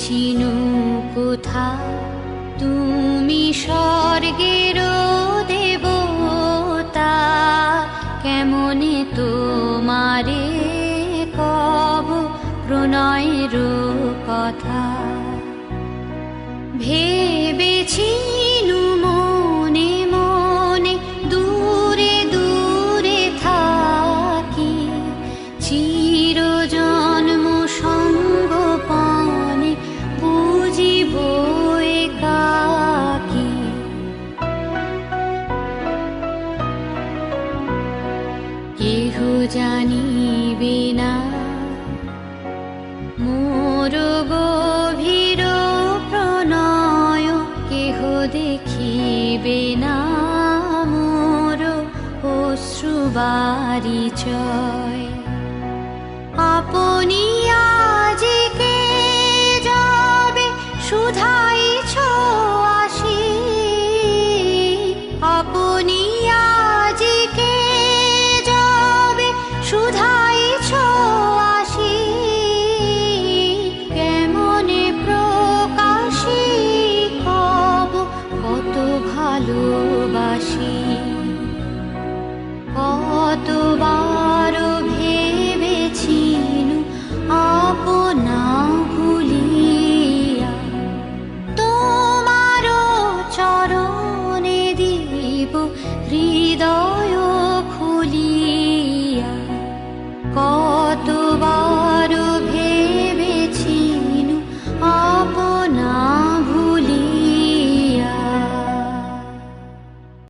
চিনু কোথা তুমি স্বর্গের দেবতা, কেমনে তোমারে কব প্রণয়ের কথা। ভেবেছিনু মনে মনে দূরে দূরে থাকি, চিরজন্ম সঙ্গোপনে বুঝিব একাকী। কেহ জানিবে না মোর গভীর প্রণয়, কেহ দেখিবে না মোর অশ্রুবারিচয়।